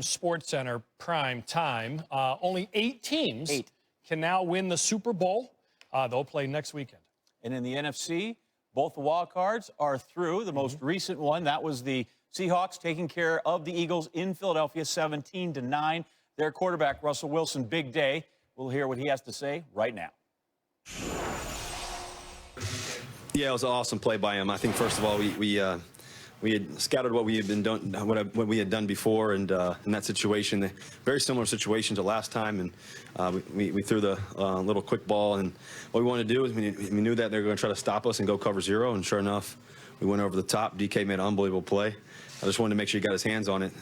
Sports Center prime time. Only 8 teams can now win the Super Bowl. They'll play next weekend. And in the NFC, both the wild cards are through. The most recent one, that was the Seahawks taking care of the Eagles in Philadelphia, 17-9. Their quarterback, Russell Wilson, big day. We'll hear what he has to say right now. Yeah, it was an awesome play by him. I think, first of all, we had scouted what we had been done, what we had done before, and in that situation, very similar situation to last time, and we threw the little quick ball, and what we wanted to do is we knew that they were going to try to stop us and go cover zero, and sure enough, we went over the top. DK made an unbelievable play. I just wanted to make sure he got his hands on it.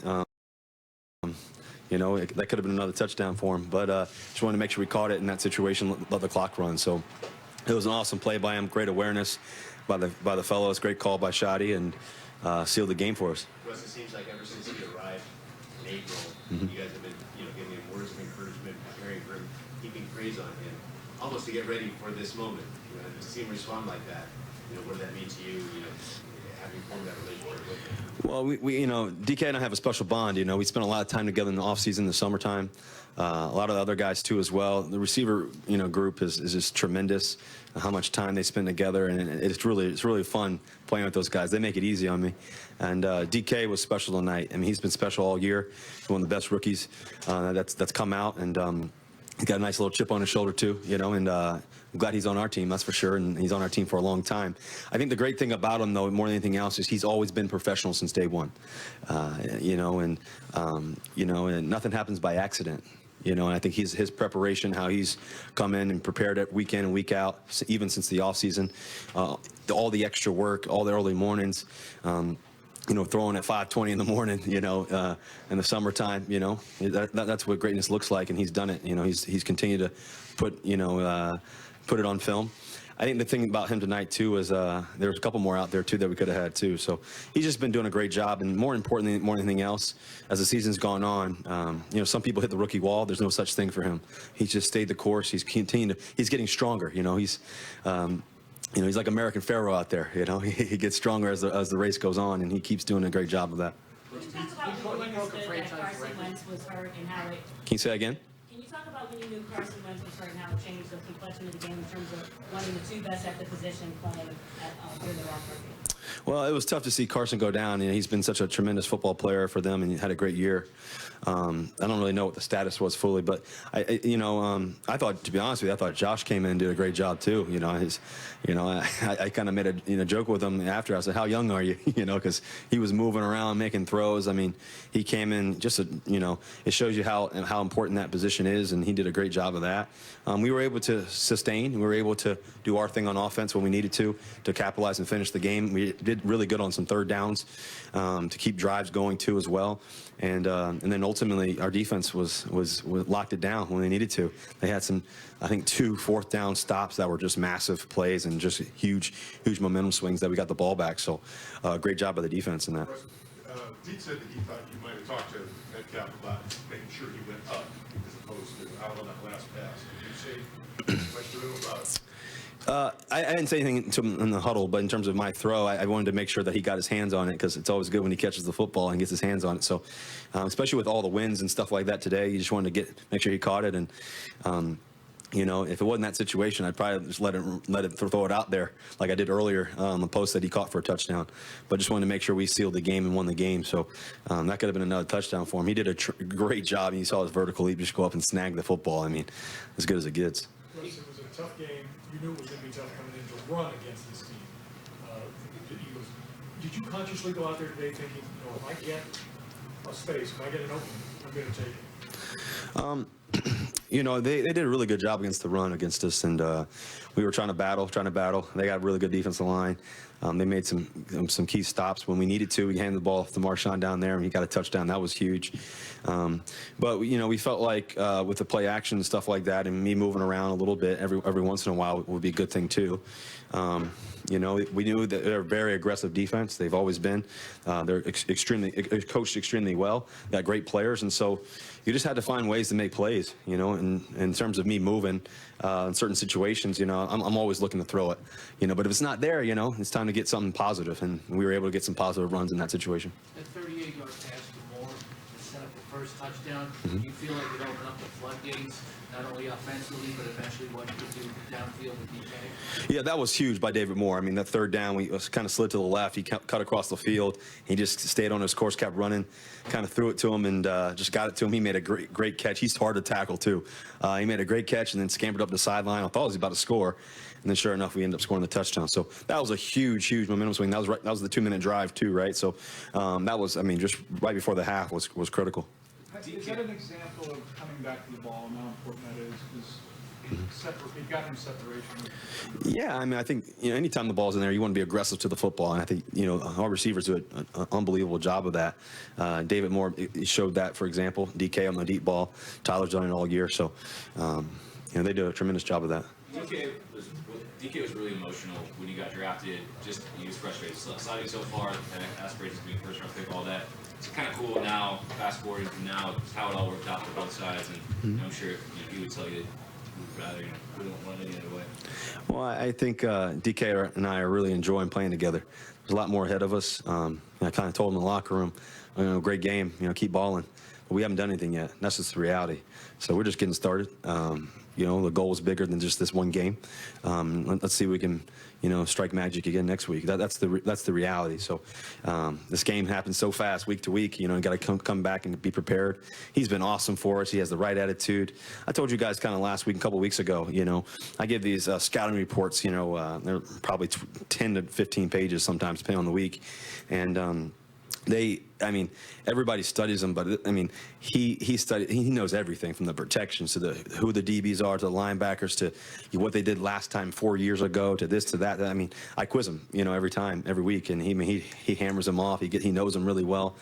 You know, that could have been another touchdown for him, but just wanted to make sure we caught it in that situation, let the clock run. So it was an awesome play by him, great awareness by the fellows, great call by Sharpe, and sealed the game for us. Russ, it seems like ever since he arrived in April, you guys have been, giving him words of encouragement, preparing for him, keeping praise on him, almost to get ready for this moment. To see him respond like that, what does that mean to you? Having formed that relationship with him. Well, DK and I have a special bond. We spent a lot of time together in the offseason, the summertime. A lot of the other guys too as well. The receiver, group is just tremendous. How much time they spend together, and it's really fun playing with those guys. They make it easy on me. And DK was special tonight. I mean, he's been special all year. He's one of the best rookies that's come out, and he's got a nice little chip on his shoulder too. And I'm glad he's on our team, that's for sure, and he's on our team for a long time. I think the great thing about him, though, more than anything else, is he's always been professional since day one. And nothing happens by accident. And I think his preparation, how he's come in and prepared it week in and week out, even since the offseason, all the extra work, all the early mornings, throwing at 5:20 in the morning, in the summertime, that's what greatness looks like, and he's done it. He's continued to put it on film. I think the thing about him tonight, too, is there was a couple more out there, too, that we could have had, too. So he's just been doing a great job. And more importantly, more than anything else, as the season's gone on, some people hit the rookie wall. There's no such thing for him. He's just stayed the course. He's continued he's getting stronger. He's like American Pharaoh out there. He gets stronger as the race goes on, and he keeps doing a great job of that. Can you talk about when you understood that Carson Wentz was hurt and how it... Can you say that again? Can you talk about when you knew Carson Wentz was hurt and how it changed the complexion of the game in terms of wanting the two best at the position playing during the long run? Well, it was tough to see Carson go down. He's been such a tremendous football player for them, and he had a great year. I don't really know what the status was fully, but I thought, to be honest with you, I thought Josh came in and did a great job too. I kind of made a joke with him after. I said, "How young are you?" Because he was moving around, making throws. I mean, he came in just it shows you how important that position is, and he did a great job of that. We were able to sustain. We were able to do our thing on offense when we needed to capitalize and finish the game. We did really good on some third downs to keep drives going too as well, and then ultimately our defense was locked it down when they needed to. They had some, I think, 2 fourth down stops that were just massive plays and just huge momentum swings that we got the ball back. So great job by the defense in that. Pete said that he thought you might have talked to Metcalf about making sure he went up as opposed to out on that last pass. Did you say much to him about it? I didn't say anything to him in the huddle, but in terms of my throw, I wanted to make sure that he got his hands on it, because it's always good when he catches the football and gets his hands on it. So, especially with all the wins and stuff like that today, you just wanted to make sure he caught it. And if it wasn't that situation, I'd probably just let it throw it out there like I did earlier on the post that he caught for a touchdown. But just wanted to make sure we sealed the game and won the game. So that could have been another touchdown for him. He did a great job. You saw his vertical leap just go up and snag the football. I mean, as good as it gets. It was a tough game. You knew it was going to be tough coming in to run against this team. Did you consciously go out there today thinking, if I get a space, if I get an opening, I'm going to take it? They did a really good job against the run against us, and we were trying to battle. They got a really good defensive line. They made some key stops when we needed to. We handed the ball off to Marshawn down there, and he got a touchdown. That was huge. But we felt like with the play action and stuff like that, and me moving around a little bit every once in a while would be a good thing too. We knew that they're a very aggressive defense. They've always been. They're coached extremely well. Got great players, and so you just had to find ways to make plays. In terms of me moving in certain situations, I'm always looking to throw it. But if it's not there, it's time to get something positive, and we were able to get some positive runs in that situation. That 38-yard pass to Moore to set up the first touchdown. Do you feel like it opened up the floodgates, not only offensively, but eventually what you could do downfield with DK? Yeah, that was huge by David Moore. I mean, that third down, we kind of slid to the left. He cut across the field. He just stayed on his course, kept running, kind of threw it to him, and just got it to him. He made a great catch. He's hard to tackle, too. He made a great catch and then scampered up the sideline. I thought he was about to score, and then sure enough, we ended up scoring the touchdown. So that was a huge momentum swing. That was the 2-minute drive, too, right? So that was, I mean, just right before the half was critical. Is that an example of coming back to the ball and how important that is? Because he got him separation. Yeah, I mean, I think, you know, anytime the ball's in there, you want to be aggressive to the football, and I think, you know, our receivers do an unbelievable job of that. David Moore showed that, for example. DK on the deep ball. Tyler's done it all year, so you know, they do a tremendous job of that. DK was really emotional when he got drafted. Just he was frustrated, sliding so far, and aspirations to be first round pick, all that. It's kind of cool now, fast forwarding from now, how it all worked out for both sides, and I'm sure he would tell you rather we don't want any other way. Well, I think DK and I are really enjoying playing together. There's a lot more ahead of us. I kind of told him in the locker room, you know, great game, you know, keep balling. But we haven't done anything yet. That's just the reality. So we're just getting started. You know, the goal is bigger than just this one game. Let's see if we can, you know, strike magic again next week. That's the reality. So this game happens so fast, week to week. You know, you got to come back and be prepared. He's been awesome for us. He has the right attitude. I told you guys kind of last week, a couple weeks ago. You know, I give these scouting reports. You know, they're probably 10 to 15 pages sometimes, depending on the week, and I mean, everybody studies him, but I mean, he knows everything from the protections to who the DBs are, to the linebackers, to what they did last time 4 years ago, to this, to that. I mean, I quiz him, you know, every week, and he hammers them off. He knows them really well.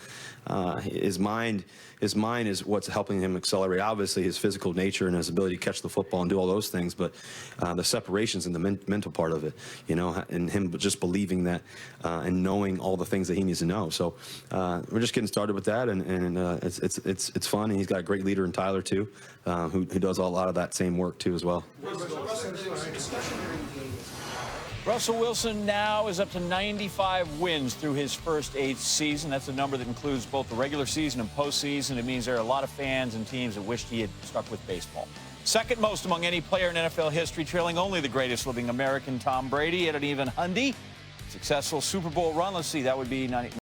His mind is what's helping him accelerate. Obviously, his physical nature and his ability to catch the football and do all those things, but the separations and the mental part of it, you know, and him just believing that and knowing all the things that he needs to know. So we're just getting started with that, and it's fun. And he's got a great leader in Tyler too, who does a lot of that same work too as well. Russell Wilson now is up to 95 wins through his first 8 seasons. That's a number that includes both the regular season and postseason. It means there are a lot of fans and teams that wished he had stuck with baseball. Second most among any player in NFL history, trailing only the greatest living American, Tom Brady, at an even 100. Successful Super Bowl run. Let's see, that would be